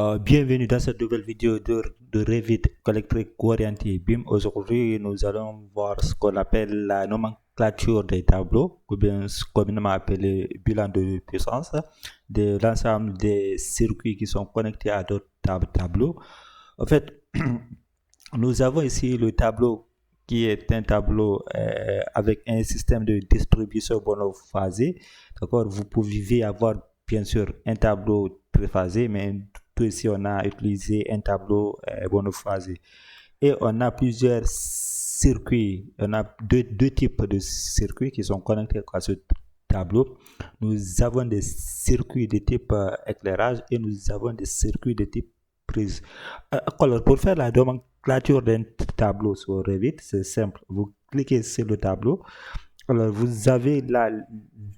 Bienvenue dans cette nouvelle vidéo de Revit électrique orienté BIM. Aujourd'hui, nous allons voir ce qu'on appelle la nomenclature des tableaux, ou bien ce communément appelé bilan de puissance, de l'ensemble des circuits qui sont connectés à d'autres tableaux. En fait, nous avons ici le tableau qui est un tableau avec un système de distribution monophasé. D'accord, vous pouvez avoir bien sûr un tableau triphasé, mais ici on a utilisé un tableau monophasé. Et on a plusieurs circuits, on a deux types de circuits qui sont connectés à ce tableau. Nous avons des circuits de type éclairage et nous avons des circuits de type prise. Alors, pour faire la nomenclature d'un tableau sur Revit, c'est simple. Vous cliquez sur le tableau. Alors, vous avez là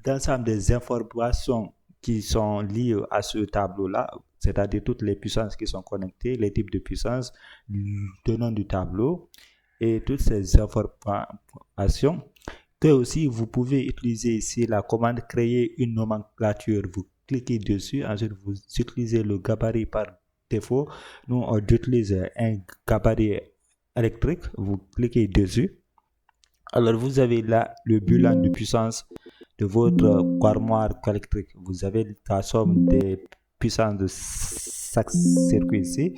l'ensemble des informations qui sont liées à ce tableau-là, c'est-à-dire toutes les puissances qui sont connectées, les types de puissances, le nom du tableau et toutes ces informations. Que aussi, vous pouvez utiliser ici la commande créer une nomenclature. Vous cliquez dessus, ensuite vous utilisez le gabarit par défaut. Nous, on utilise un gabarit électrique. Vous cliquez dessus. Alors, vous avez là le bilan de puissance de votre armoire électrique. Vous avez la somme des puissances de chaque circuit ici,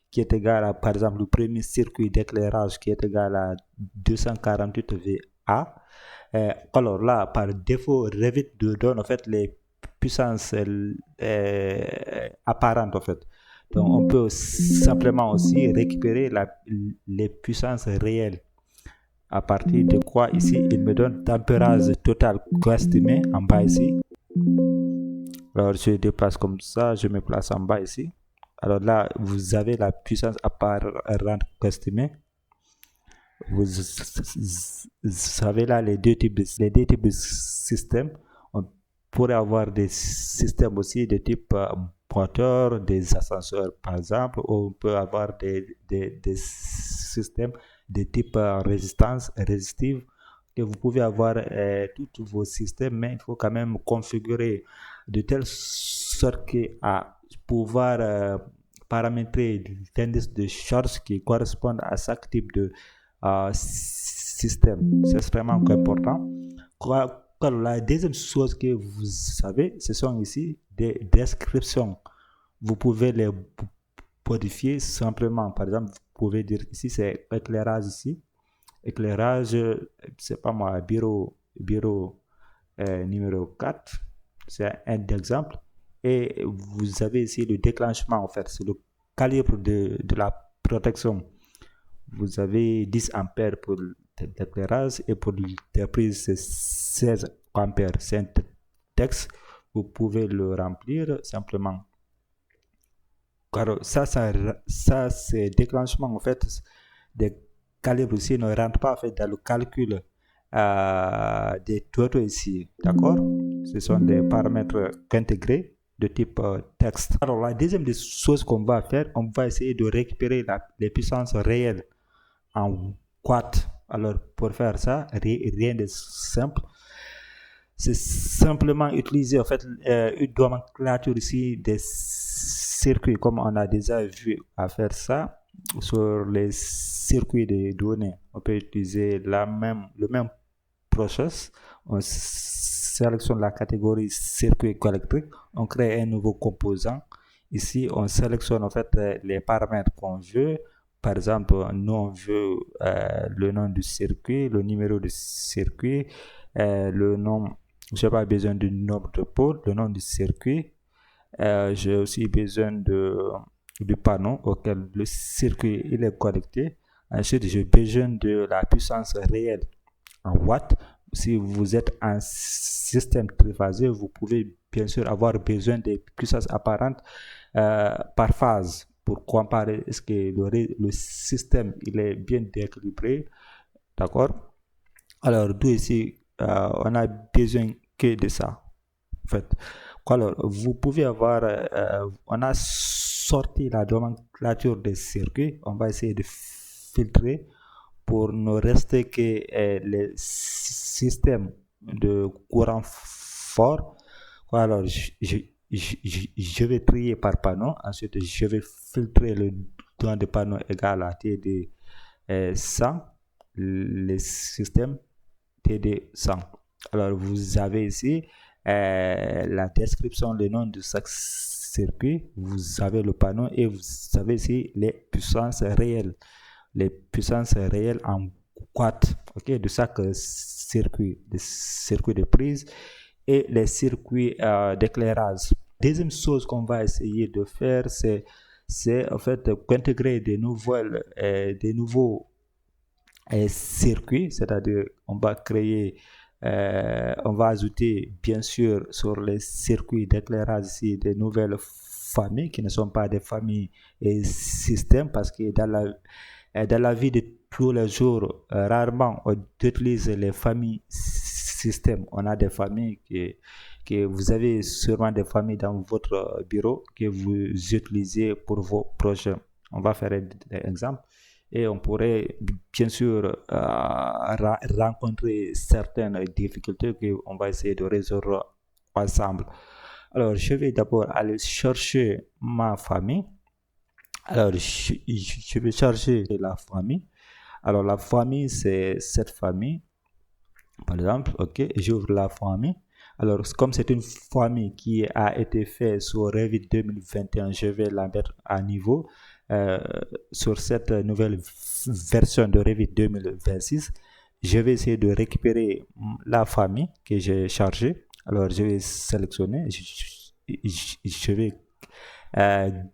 qui est égal à, par exemple, le premier circuit d'éclairage qui est égal à 248 VA. Alors là, par défaut, Revit donne en fait les puissances apparentes en fait. Donc, on peut simplement aussi récupérer les puissances réelles. À partir de quoi ici, il me donne tempérage total estimé en bas ici. Alors, je déplace comme ça, je me place en bas ici. Alors là, vous avez la puissance apparente estimée. Vous avez là les deux types de systèmes. On pourrait avoir des systèmes aussi de type moteur, des ascenseurs par exemple, ou on peut avoir des systèmes de type résistance résistive. Et vous pouvez avoir tous vos systèmes, mais il faut quand même configurer de telle sorte qu'à pouvoir paramétrer l'indice de charge qui correspond à chaque type de système. C'est extrêmement important. La deuxième chose que vous savez, ce sont ici des descriptions. Vous pouvez les modifier simplement. Par exemple, vous pouvez dire ici, c'est éclairage ici. Éclairage, c'est pas moi, bureau numéro 4. C'est un exemple. Et vous avez ici le déclenchement, en fait. C'est le calibre de la protection. Vous avez 10 ampères pour l'éclairage et pour la prise, c'est 16 ampères. C'est un texte. Vous pouvez le remplir simplement. Car ça c'est déclenchement, en fait, des calibres ici ne rentrent pas en fait dans le calcul des totaux ici, d'accord? Ce sont des paramètres intégrés de type texte. Alors la deuxième des choses qu'on va faire, on va essayer de récupérer les puissances réelles en watts. Alors pour faire ça, rien de simple. C'est simplement utiliser en fait une nomenclature ici des circuits, comme on a déjà vu à faire ça sur les circuits de données. On peut utiliser le même process. On sélectionne la catégorie circuit électrique, on crée un nouveau composant. Ici, on sélectionne en fait les paramètres qu'on veut. Par exemple, nous on veut le nom du circuit, le numéro du circuit, le nom. Je n'ai pas besoin du nombre de pôles, le nom du circuit. J'ai aussi besoin du panneau auquel le circuit il est connecté. Ensuite, j'ai besoin de la puissance réelle en watts. Si vous êtes en système triphasé, vous pouvez bien sûr avoir besoin des puissances apparentes par phase pour comparer est-ce que le système il est bien équilibré. D'accord? Alors, d'où ici, on a besoin que de ça. En fait, alors, vous pouvez avoir, on a sorti la nomenclature des circuits. On va essayer de filtrer pour ne rester que les systèmes de courant fort. Alors, je vais trier par panneau. Ensuite, je vais filtrer le nom de panneau égal à TD 100, le système TD 100. Alors, vous avez ici la description, le nom de chaque circuit. Vous avez le panneau et vous avez ici les puissances réelles. Les puissances réelles en watts, de chaque circuit, des circuits de prise et les circuits d'éclairage. Deuxième chose qu'on va essayer de faire, c'est en fait d'intégrer des nouveaux circuits, c'est-à-dire on va créer, on va ajouter bien sûr sur les circuits d'éclairage ici des nouvelles familles qui ne sont pas des familles et systèmes, parce que dans la vie de tous les jours, rarement on utilise les familles systèmes. On a des familles que vous avez sûrement des familles dans votre bureau que vous utilisez pour vos projets. On va faire un exemple et on pourrait bien sûr rencontrer certaines difficultés qu'on va essayer de résoudre ensemble. Alors, je vais d'abord aller chercher ma famille. Alors, je vais chercher la famille. Alors, la famille, c'est cette famille. Par exemple, j'ouvre la famille. Alors, comme c'est une famille qui a été faite sur Revit 2021, je vais la mettre à niveau sur cette nouvelle version de Revit 2026. Je vais essayer de récupérer la famille que j'ai chargée. Alors, je vais sélectionner. Je vais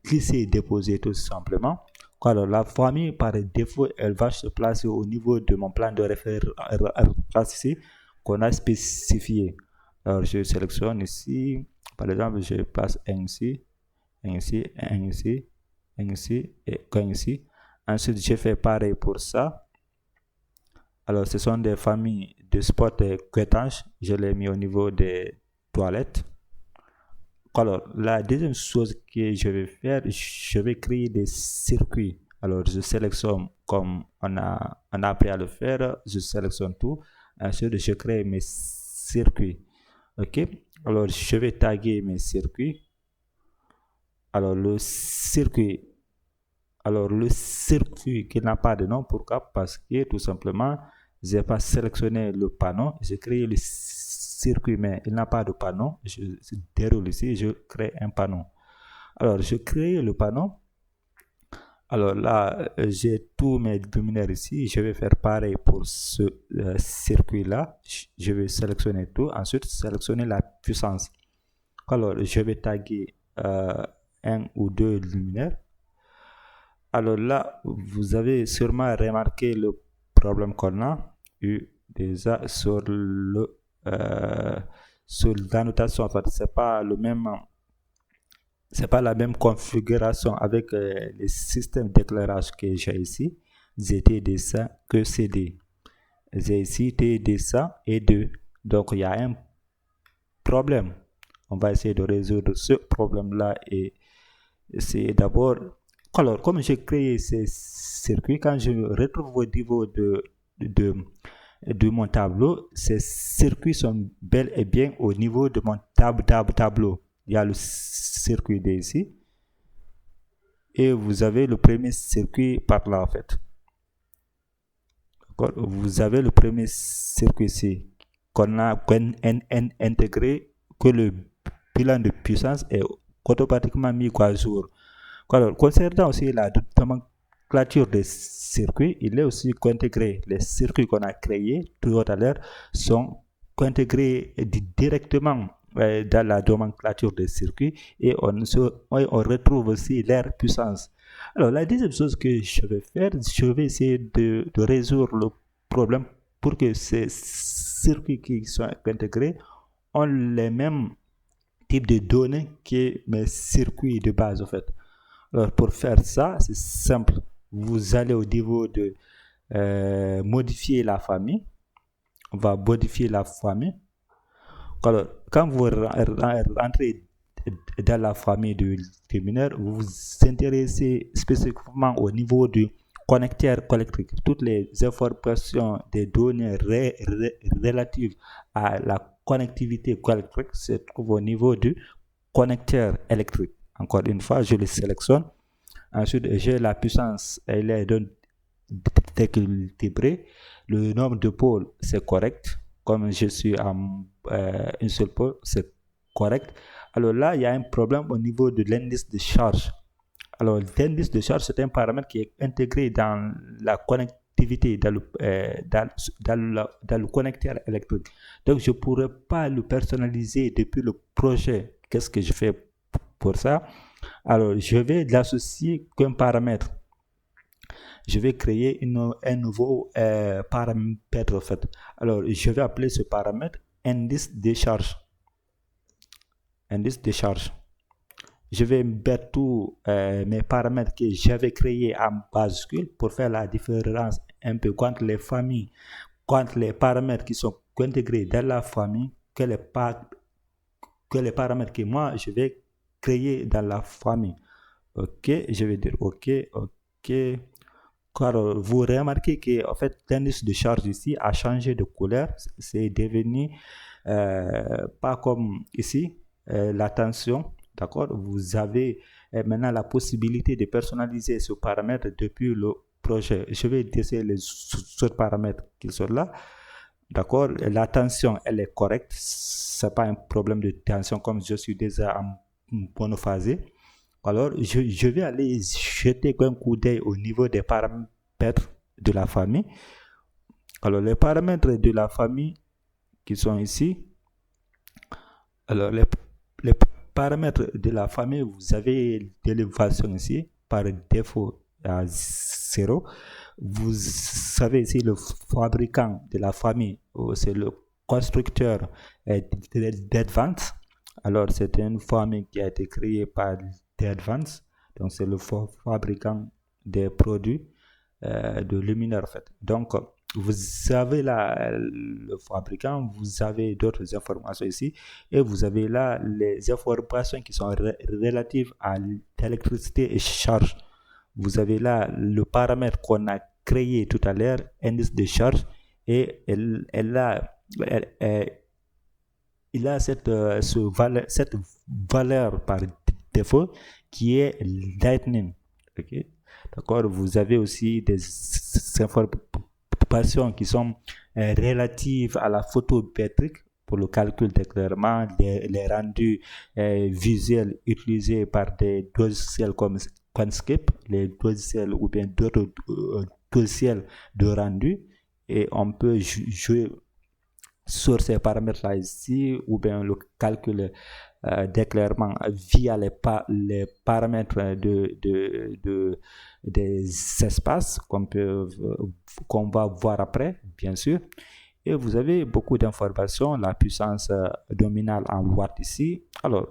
glisser et déposer tout simplement. Alors, la famille, par défaut, elle va se placer au niveau de mon plan de référence ici qu'on a spécifié. Alors, je sélectionne ici. Par exemple, je place un ici, un ici, un ici, un ici et un ici. Ensuite, je fais pareil pour ça. Alors, ce sont des familles de spots étanches. Je les ai mis au niveau des toilettes. Alors, la deuxième chose que je vais faire, je vais créer des circuits. Alors, je sélectionne comme on a appris à le faire. Je sélectionne tout. Ensuite, je crée mes circuits. Alors, je vais taguer mes circuits. Alors, le circuit qui n'a pas de nom, pourquoi? Parce que tout simplement, je n'ai pas sélectionné le panneau. J'ai créé le circuit, mais il n'a pas de panneau. Je déroule ici, je crée un panneau. Alors, je crée le panneau. Alors là, j'ai tous mes luminaires ici. Je vais faire pareil pour ce circuit-là. Je vais sélectionner tout. Ensuite, sélectionner la puissance. Alors, je vais taguer un ou deux luminaires. Alors là, vous avez sûrement remarqué le problème qu'on a eu déjà sur l'annotation. En fait, c'est pas la même configuration avec les systèmes d'éclairage que j'ai ici. ZTD100 que CD. J'ai ici TD100 et 2. Donc, il y a un problème. On va essayer de résoudre ce problème-là et essayer d'abord. Alors, comme j'ai créé ces circuits, quand je retrouve au niveau de mon tableau, ces circuits sont bel et bien au niveau de mon tableau. Il y a le circuit D ici. Et vous avez le premier circuit par là, en fait. Vous avez le premier circuit ici qu'on a intégré, que le bilan de puissance est automatiquement mis à jour. Alors, concernant aussi la nomenclature des circuits, il est aussi intégré. Les circuits qu'on a créés tout à l'heure sont intégrés directement dans la nomenclature des circuits et on retrouve aussi leur puissance. Alors, la deuxième chose que je vais faire, je vais essayer de résoudre le problème pour que ces circuits qui sont intégrés ont les mêmes types de données que mes circuits de base, en fait. Alors, pour faire ça, c'est simple. Vous allez au niveau de modifier la famille. On va modifier la famille. Alors, quand vous rentrez dans la famille de luminaire, vous vous intéressez spécifiquement au niveau du connecteur électrique. Toutes les informations des données relatives à la connectivité électrique se trouvent au niveau du connecteur électrique. Encore une fois, je le sélectionne. Ensuite, j'ai la puissance, elle est équilibrée. Le nombre de pôles, c'est correct. Comme je suis à une seule pôle, c'est correct. Alors là, il y a un problème au niveau de l'indice de charge. Alors, l'indice de charge, c'est un paramètre qui est intégré dans la connectivité, dans le connecteur électrique. Donc, je ne pourrais pas le personnaliser depuis le projet. Qu'est-ce que je fais pour ça? Alors, je vais l'associer comme paramètre. Je vais créer un nouveau paramètre en fait. Alors, je vais appeler ce paramètre indice de charge. Indice de charge. Je vais mettre tous mes paramètres que j'avais créés en majuscule pour faire la différence un peu entre les familles, entre les paramètres qui sont intégrés dans la famille, que les paramètres que moi je vais créer dans la famille. Ok, je vais dire ok. Car vous remarquez que en fait l'indice de charge ici a changé de couleur, c'est devenu pas comme ici la tension. D'accord, vous avez maintenant la possibilité de personnaliser ce paramètre depuis le projet. Je vais laisser les autres paramètres qui sont là. D'accord, la tension elle est correcte, c'est pas un problème de tension comme je suis déjà en monophasé. Alors je vais aller jeter un coup d'œil au niveau des paramètres de la famille. Alors les paramètres de la famille qui sont ici. Alors les paramètres de la famille, vous avez l'élévation ici par défaut à 0. Vous savez ici le fabricant de la famille, c'est le constructeur d'Advance. Alors c'est une famille qui a été créée par d'Advance, donc c'est le fabricant des produits de luminaires en fait. Donc vous avez là le fabricant, vous avez d'autres informations ici et vous avez là les informations qui sont relatives à l'électricité et charge. Vous avez là le paramètre qu'on a créé tout à l'heure, indice de charge, et il a cette valeur par défaut qui est lightning. Okay? D'accord, vous avez aussi des informations qui sont relatives à la photométrique pour le calcul d'éclairement, les rendus visuels utilisés par des logiciels comme Quantscape, les logiciels ou bien d'autres logiciels de rendu, et on peut jouer sur ces paramètres-là ici, ou bien le calcul d'éclairement via les paramètres des espaces qu'on va voir après, bien sûr. Et vous avez beaucoup d'informations, la puissance nominale en watts ici. Alors,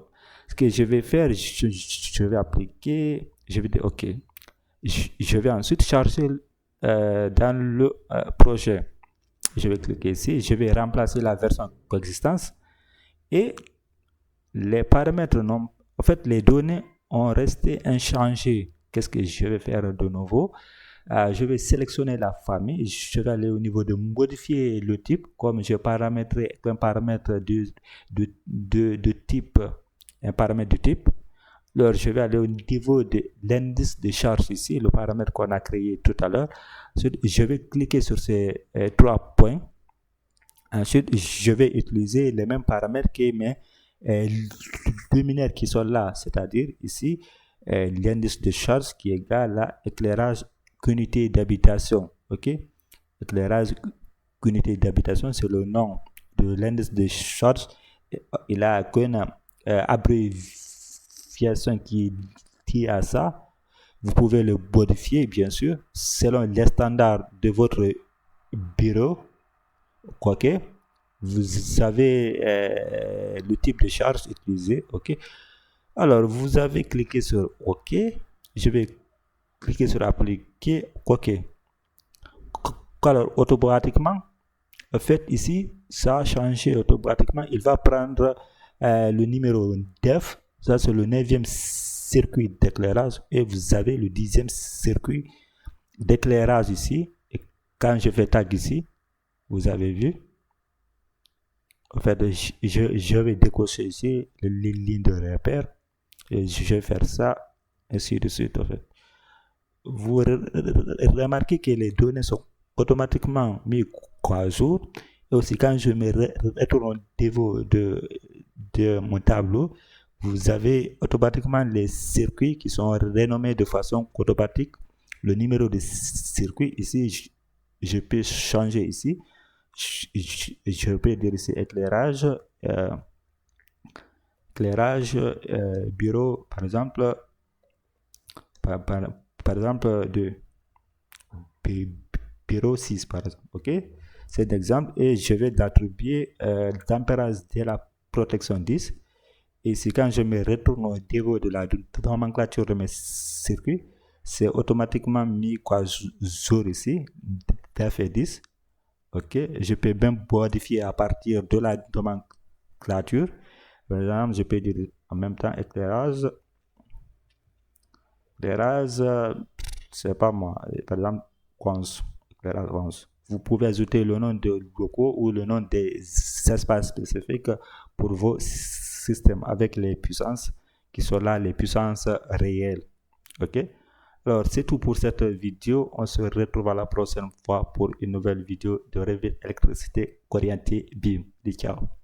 ce que je vais faire, je vais appliquer, je vais dire OK. Je vais ensuite charger dans le projet. Je vais cliquer ici, je vais remplacer la version coexistence et les paramètres en fait les données ont resté inchangées. Qu'est-ce que je vais faire de nouveau? Je vais sélectionner la famille, je vais aller au niveau de modifier le type, comme je paramétrer un paramètre de type, un paramètre de type. Alors je vais aller au niveau de l'indice de charge ici, le paramètre qu'on a créé tout à l'heure. Ensuite, je vais cliquer sur ces 3 points. Ensuite, je vais utiliser les mêmes paramètres que mes luminaires qui sont là, c'est-à-dire ici l'indice de charge qui est égal à éclairage unité d'habitation. Ok, éclairage unité d'habitation, c'est le nom de l'indice de charge. Il a une abréviation qui dit à ça. Vous pouvez le modifier, bien sûr, selon les standards de votre bureau. Quoique, vous avez le type de charge utilisé. Ok. Alors, vous avez cliqué sur OK. Je vais cliquer sur appliquer OK. Alors, automatiquement, en fait, ici, ça a changé automatiquement. Il va prendre le numéro 9. Ça, c'est le 9e circuit d'éclairage. Et vous avez le 10e circuit d'éclairage ici. Et quand je fais tag ici, vous avez vu. En fait, je vais décocher ici les lignes de repère et je vais faire ça, ainsi de suite. En fait, vous remarquez que les données sont automatiquement mises à jour. Et aussi, quand je me retourne au niveau de mon tableau, vous avez automatiquement les circuits qui sont renommés de façon automatique. Le numéro de circuit, ici, je peux changer ici. Je peux dire ici éclairage, bureau, par exemple, par exemple, de bureau 6, par exemple. OK? C'est un exemple et je vais l'attribuer tempérance de la protection 10. Et si quand je me retourne au niveau de la nomenclature de mes circuits, c'est automatiquement mis à jour ici, DF10. OK? Je peux même modifier à partir de la nomenclature. Par exemple, je peux dire en même temps éclairage, c'est pas moi. Par exemple, 11. Éclairage 11. Vous pouvez ajouter le nom de locaux ou le nom des espaces spécifiques pour vos systèmes avec les puissances qui sont là, les puissances réelles. OK? Alors, c'est tout pour cette vidéo. On se retrouve à la prochaine fois pour une nouvelle vidéo de revue électricité orientée BIM. Ciao.